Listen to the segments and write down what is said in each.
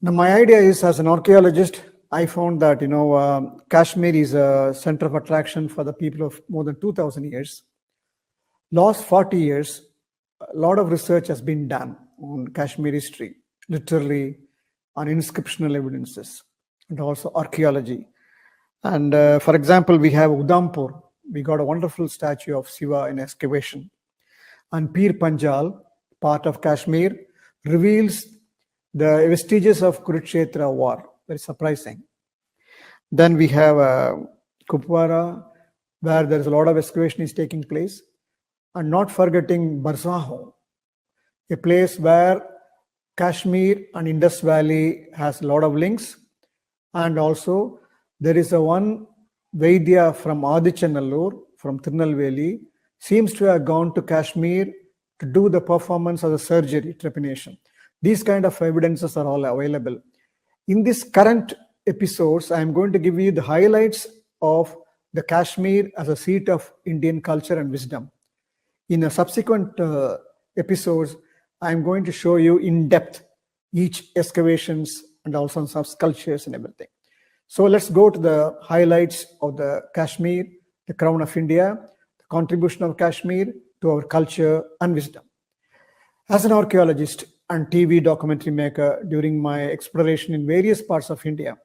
Now, my idea is, as an archaeologist, I found that Kashmir is a center of attraction for the people of more than 2,000 years. Last 40 years, a lot of research has been done on Kashmir history, literally on inscriptional evidences and also archaeology. And for example, we have Udhampur. We got a wonderful statue of Shiva in excavation. And Pir Panjal, part of Kashmir, reveals the vestiges of Kurukshetra war. Very surprising. Then we have Kupwara, where there is a lot of excavation is taking place. And not forgetting Barsaho, a place where Kashmir and Indus Valley has a lot of links. And also there is a one Vaidya from Adichanallur, from Tirunelveli, seems to have gone to Kashmir to do the performance of the surgery, trepanation. These kind of evidences are all available. In this current episodes, I am going to give you the highlights of the Kashmir as a seat of Indian culture and wisdom. In the subsequent episodes, I am going to show you in depth each excavations and also some sculptures and everything. So let's go to the highlights of the Kashmir, the crown of India, the contribution of Kashmir to our culture and wisdom. As an archaeologist and TV documentary maker during my exploration in various parts of India,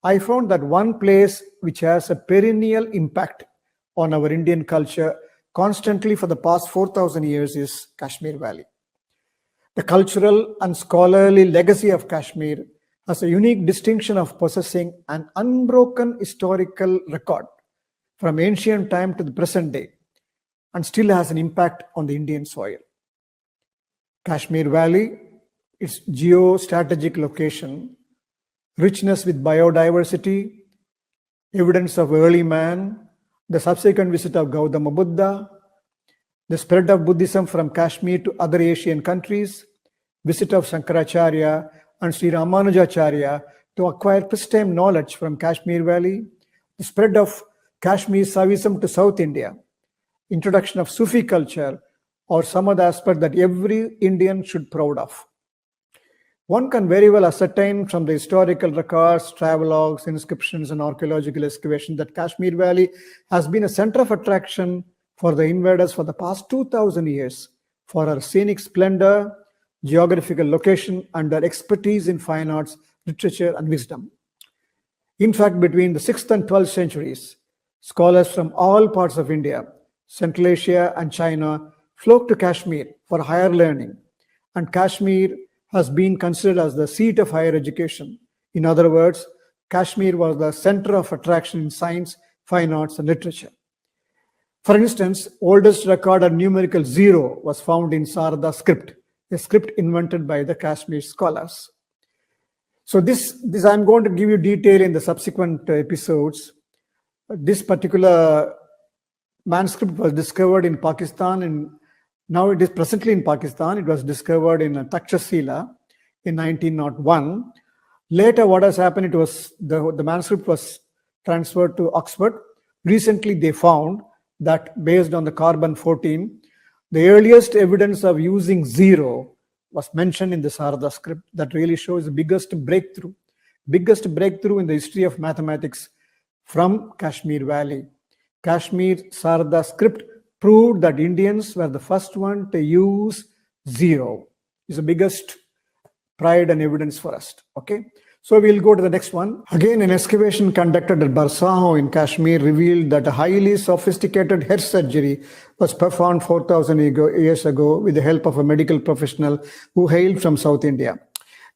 I found that one place which has a perennial impact on our Indian culture constantly for the past 4,000 years is Kashmir Valley. The cultural and scholarly legacy of Kashmir has a unique distinction of possessing an unbroken historical record from ancient time to the present day and still has an impact on the Indian soil. Kashmir Valley, its geostrategic location, richness with biodiversity, evidence of early man, the subsequent visit of Gautama Buddha, the spread of Buddhism from Kashmir to other Asian countries, visit of Shankaracharya and Sri Ramanujacharya to acquire pristine knowledge from Kashmir Valley, the spread of Kashmir Saivism to South India, introduction of Sufi culture, or some other aspect that every Indian should be proud of. One can very well ascertain from the historical records, travelogues, inscriptions, and archaeological excavations that Kashmir Valley has been a center of attraction for the invaders for the past 2,000 years for our scenic splendor, geographical location, and their expertise in fine arts, literature, and wisdom. In fact, between the 6th and 12th centuries, scholars from all parts of India, Central Asia, and China flocked to Kashmir for higher learning, and Kashmir has been considered as the seat of higher education. In other words, Kashmir was the center of attraction in science, fine arts, and literature. For instance, oldest recorded numerical 0 was found in Sarada script, a script invented by the Kashmir scholars. So this I'm going to give you detail in the subsequent episodes. This particular manuscript was discovered in Pakistan, and now it is presently in Pakistan. It was discovered in Takshashila in 1901. Later, what has happened, it was the manuscript was transferred to Oxford. Recently, they found that based on the carbon-14, the earliest evidence of using 0 was mentioned in the Sarada script. That really shows the biggest breakthrough in the history of mathematics from Kashmir Valley. Kashmir Sarada script proved that Indians were the first one to use 0. It's the biggest pride and evidence for us. Okay, so we'll go to the next one. Again, an excavation conducted at Barsaho in Kashmir revealed that a highly sophisticated hair surgery was performed 4,000 years ago with the help of a medical professional who hailed from South India.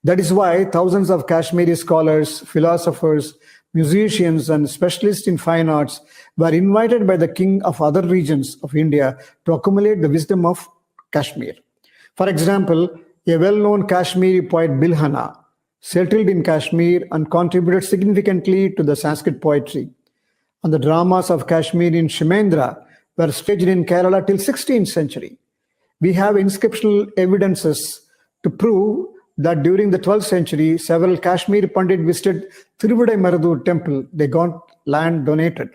That is why thousands of Kashmiri scholars, philosophers, musicians, and specialists in fine arts were invited by the king of other regions of India to accumulate the wisdom of Kashmir. For example, a well-known Kashmiri poet Bilhana settled in Kashmir and contributed significantly to the Sanskrit poetry. And the dramas of Kashmirian Shimendra were staged in Kerala till 16th century. We have inscriptional evidences to prove that during the 12th century, several Kashmiri Pandit visited Tiruvadaimarudur temple. They got land donated.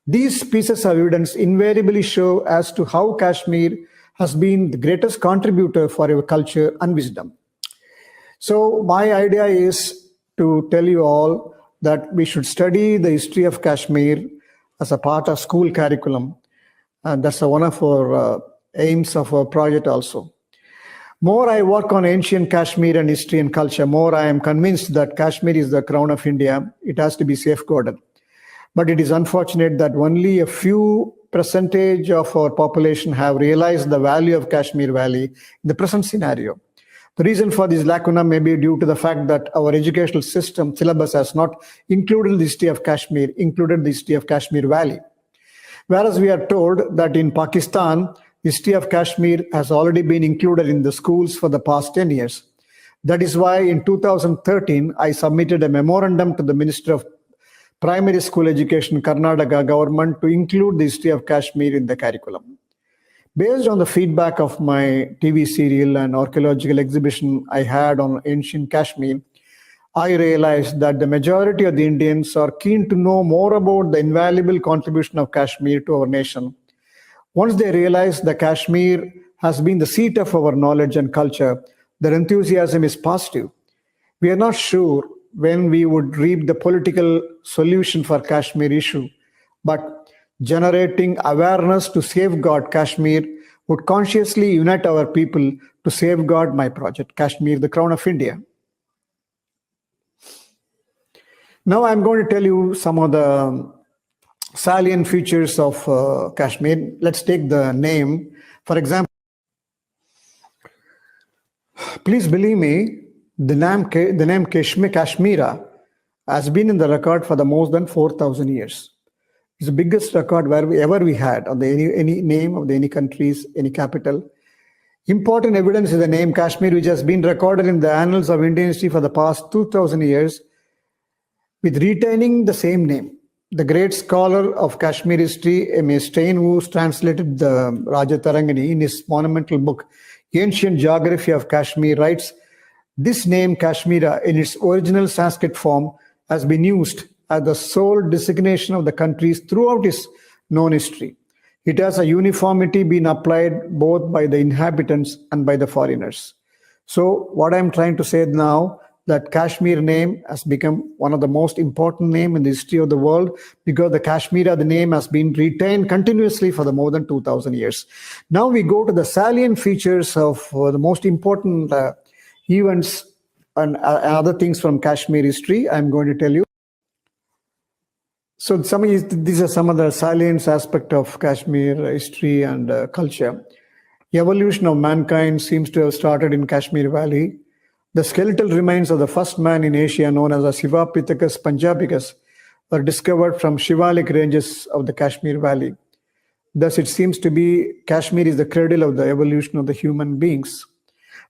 These pieces of evidence invariably show as to how Kashmir has been the greatest contributor for our culture and wisdom. So my idea is to tell you all that we should study the history of Kashmir as a part of school curriculum. And that's one of our aims of our project also. More I work on ancient Kashmir and history and culture, more I am convinced that Kashmir is the crown of India. It has to be safeguarded. But it is unfortunate that only a few percentage of our population have realized the value of Kashmir Valley in the present scenario. The reason for this lacuna may be due to the fact that our educational system syllabus has not included the history of Kashmir, included the history of Kashmir Valley. Whereas we are told that in Pakistan, the history of Kashmir has already been included in the schools for the past 10 years. That is why in 2013, I submitted a memorandum to the Minister of Primary School Education, Karnataka government, to include the history of Kashmir in the curriculum. Based on the feedback of my TV serial and archaeological exhibition I had on ancient Kashmir, I realized that the majority of the Indians are keen to know more about the invaluable contribution of Kashmir to our nation. Once they realize that Kashmir has been the seat of our knowledge and culture, their enthusiasm is positive. We are not sure when we would reap the political solution for Kashmir issue, but generating awareness to safeguard Kashmir would consciously unite our people to safeguard my project, Kashmir, the Crown of India. Now I'm going to tell you some of the salient features of Kashmir. Let's take the name. For example, please believe me, the name Kashmira has been in the record for the more than 4,000 years. It's the biggest record ever we had of any name of any countries, any capital. Important evidence is the name Kashmir, which has been recorded in the annals of Indian history for the past 2,000 years, with retaining the same name. The great scholar of Kashmir history, M.A. Stein, who translated the Rajatarangani in his monumental book, Ancient Geography of Kashmir, writes, this name Kashmira in its original Sanskrit form has been used as the sole designation of the countries throughout its known history. It has a uniformity been applied both by the inhabitants and by the foreigners. So what I'm trying to say now, that Kashmir name has become one of the most important names in the history of the world because the Kashmira, the name has been retained continuously for the more than 2,000 years. Now we go to the salient features of the most important events and other things from Kashmir history. I'm going to tell you. So these are some of the salient aspects of Kashmir history and culture. The evolution of mankind seems to have started in Kashmir Valley. The skeletal remains of the first man in Asia, known as the Shivapithecus punjabicus, were discovered from Shivalik ranges of the Kashmir Valley. Thus, it seems to be Kashmir is the cradle of the evolution of the human beings.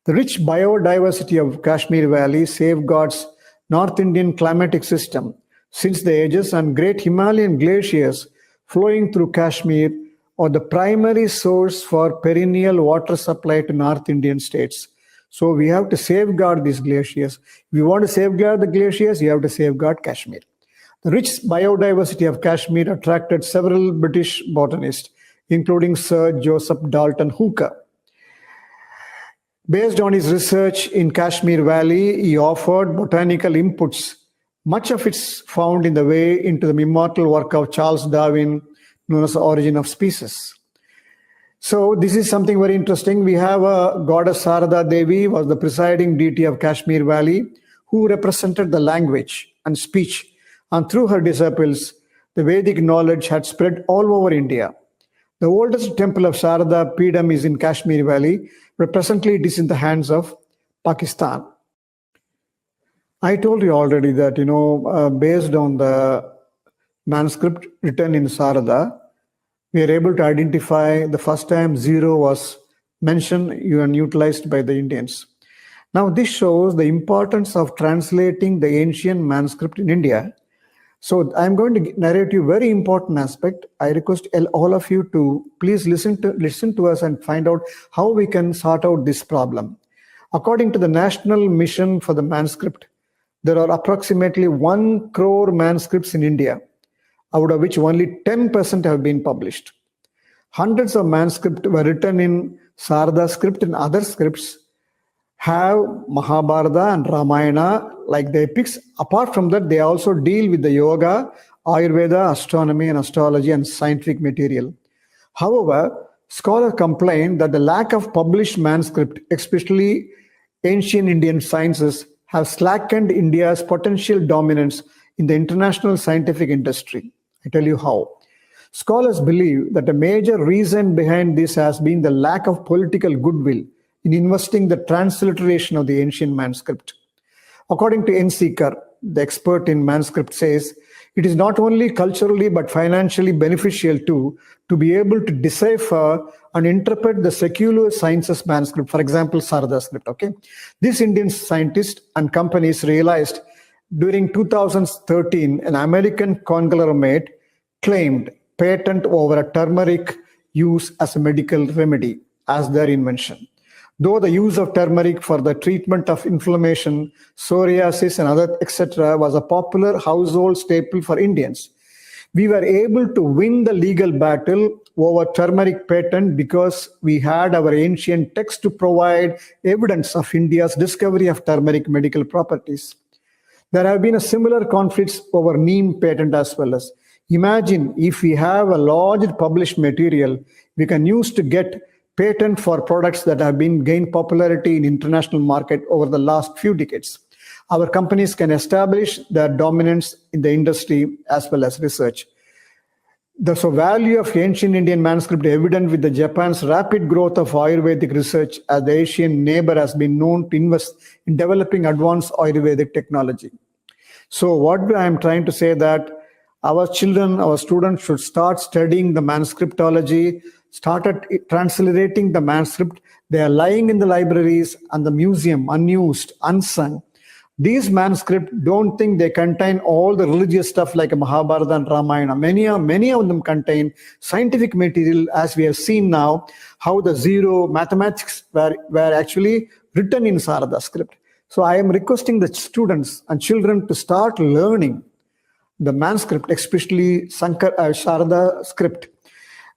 The rich biodiversity of Kashmir Valley safeguards North Indian climatic system since the ages, and great Himalayan glaciers flowing through Kashmir are the primary source for perennial water supply to North Indian states. So we have to safeguard these glaciers. If you want to safeguard the glaciers, you have to safeguard Kashmir. The rich biodiversity of Kashmir attracted several British botanists, including Sir Joseph Dalton Hooker. Based on his research in Kashmir Valley, he offered botanical inputs. Much of it's found in the way into the immortal work of Charles Darwin, known as The Origin of Species. So this is something very interesting. We have a goddess Sarada Devi, was the presiding deity of Kashmir Valley, who represented the language and speech. And through her disciples, the Vedic knowledge had spread all over India. The oldest temple of Sarada Peedam is in Kashmir Valley, but presently it is in the hands of Pakistan. I told you already that, based on the manuscript written in Sarada, we are able to identify the first time zero was mentioned and utilized by the Indians. Now, this shows the importance of translating the ancient manuscript in India. So I'm going to narrate you a very important aspect. I request all of you to please listen to us and find out how we can sort out this problem. According to the National Mission for the Manuscript, there are approximately 1 crore manuscripts in India, out of which only 10% have been published. Hundreds of manuscripts were written in Sarada script and other scripts have Mahabharata and Ramayana like the epics. Apart from that, they also deal with the yoga, Ayurveda, astronomy and astrology and scientific material. However, scholars complain that the lack of published manuscript, especially ancient Indian sciences, have slackened India's potential dominance in the international scientific industry. I tell you how. Scholars believe that a major reason behind this has been the lack of political goodwill in investing the transliteration of the ancient manuscript. According to N. Seeker, the expert in manuscript says, it is not only culturally but financially beneficial too to be able to decipher and interpret the secular sciences manuscript, for example, Sarada script. Okay, these Indian scientists and companies realized during 2013 an American conglomerate claimed patent over a turmeric use as a medical remedy as their invention. Though the use of turmeric for the treatment of inflammation, psoriasis, and other etc. was a popular household staple for Indians, we were able to win the legal battle over turmeric patent because we had our ancient text to provide evidence of India's discovery of turmeric medical properties. There have been a similar conflicts over neem patent as well. As imagine if we have a large published material we can use to get patent for products that have been gained popularity in international market over the last few decades. Our companies can establish their dominance in the industry as well as research. The value of ancient Indian manuscript evident with the Japan's rapid growth of Ayurvedic research, as the Asian neighbor has been known to invest in developing advanced Ayurvedic technology. So what I am trying to say that our children, our students should start studying the manuscriptology, started transliterating the manuscript. They are lying in the libraries and the museum, unused, unsung. These manuscripts don't think they contain all the religious stuff like a Mahabharata and Ramayana. Many of them contain scientific material, as we have seen now, how the zero mathematics were actually written in Sarada script. So I am requesting the students and children to start learning the manuscript, especially Sarada script.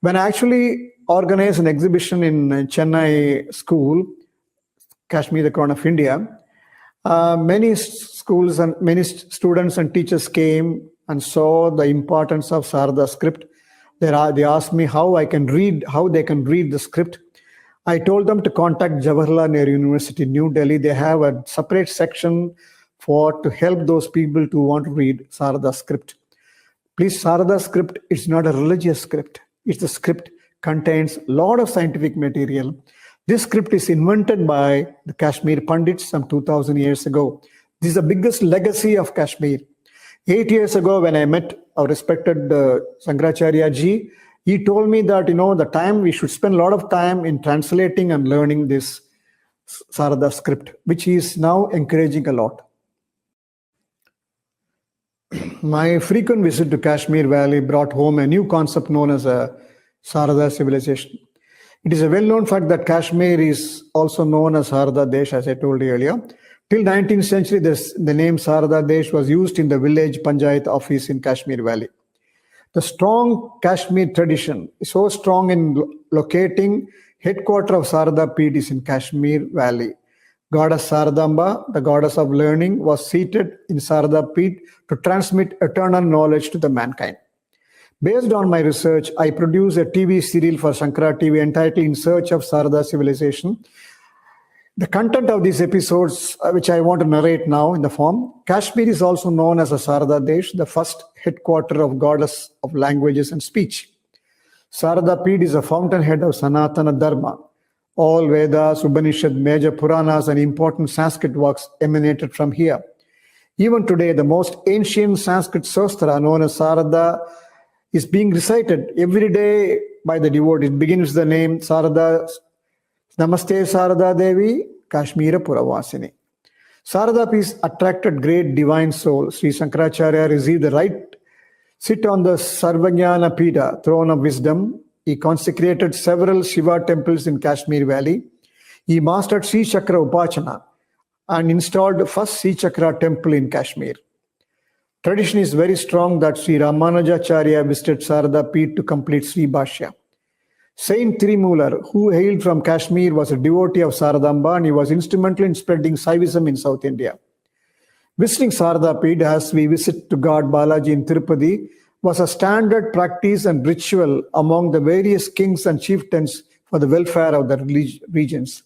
When I actually organized an exhibition in Chennai school, Kashmir, the crown of India, many schools and many students and teachers came and saw the importance of Sarada script. They asked me how they can read the script. I told them to contact Jawaharlal Nehru University, New Delhi. They have a separate section to help those people who want to read Sarada script. Please, Sarada script is not a religious script. It's a script contains a lot of scientific material. This script is invented by the Kashmir Pandits some 2000 years ago. This is the biggest legacy of Kashmir. 8 years ago, when I met our respected Chanakyaa ji, he told me that, the time we should spend a lot of time in translating and learning this Sarada script, which he is now encouraging a lot. My frequent visit to Kashmir Valley brought home a new concept known as a Sarada civilization. It is a well-known fact that Kashmir is also known as Sarada Desh, as I told you earlier. Till 19th century, the name Sarada Desh was used in the village Panchayat office in Kashmir Valley. The strong Kashmir tradition is so strong in locating headquarters of Sarada Peeth is in Kashmir Valley. Goddess Saradamba, the goddess of learning, was seated in Sarada Peeth to transmit eternal knowledge to the mankind. Based on my research, I produced a TV serial for Shankara TV entitled In Search of Sarada Civilization. The content of these episodes, which I want to narrate now in the form, Kashmir is also known as a Sarada Desh, the first headquarters of goddess of languages and speech. Sarada Peeth is a fountainhead of Sanatana Dharma. All Vedas, Upanishad, major Puranas, and important Sanskrit works emanated from here. Even today, the most ancient Sanskrit Sastra, known as Sarada, is being recited every day by the devotee. It begins with the name Sarada, Namaste Sarada Devi, Kashmira Puravasini. Sarada Peeth attracted great divine soul. Sri Shankaracharya received the right sit on the Sarvajnana Pita, throne of wisdom. He consecrated several Shiva temples in Kashmir Valley. He mastered Sri Chakra Upachana and installed the first Sri Chakra temple in Kashmir. Tradition is very strong that Sri Ramanujacharya visited Sarada Peeth to complete Sri Bhashya. Saint Thirumalar, who hailed from Kashmir, was a devotee of Saradamba and he was instrumental in spreading Saivism in South India. Visiting Sarada Peeth, as we visit to God Balaji in Tirupati, was a standard practice and ritual among the various kings and chieftains for the welfare of the regions.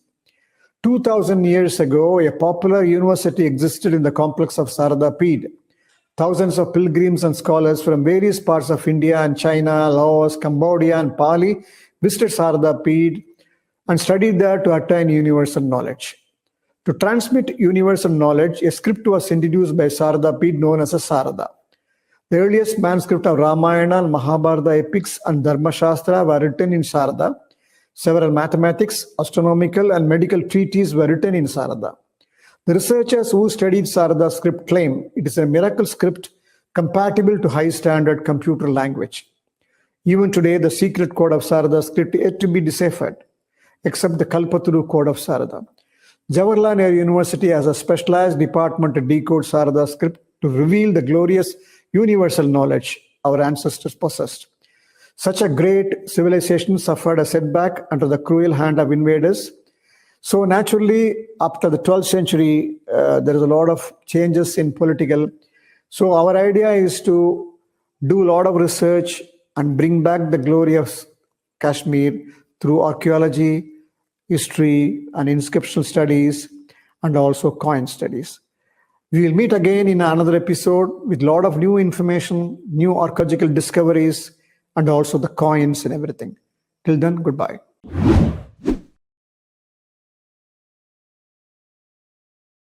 2000 years ago, a popular university existed in the complex of Sarada Peeth. Thousands of pilgrims and scholars from various parts of India and China, Laos, Cambodia, and Pali visited Sarada Peeth and studied there to attain universal knowledge. To transmit universal knowledge, a script was introduced by Sarada Peeth known as a Sarada. The earliest manuscript of Ramayana and Mahabharata epics and Dharma Shastra were written in Sarada. Several mathematics, astronomical, and medical treatises were written in Sarada. The researchers who studied Sarada script claim it is a miracle script compatible to high standard computer language. Even today, the secret code of Sarada script is yet to be deciphered, except the Kalpataru code of Sarada. Jawaharlal Nehru University has a specialized department to decode Sarada script to reveal the glorious universal knowledge our ancestors possessed. Such a great civilization suffered a setback under the cruel hand of invaders. So naturally, after the 12th century, there is a lot of changes in political. So our idea is to do a lot of research and bring back the glory of Kashmir through archaeology, history, and inscriptional studies, and also coin studies. We will meet again in another episode with a lot of new information, new archaeological discoveries, and also the coins and everything. Till then, goodbye.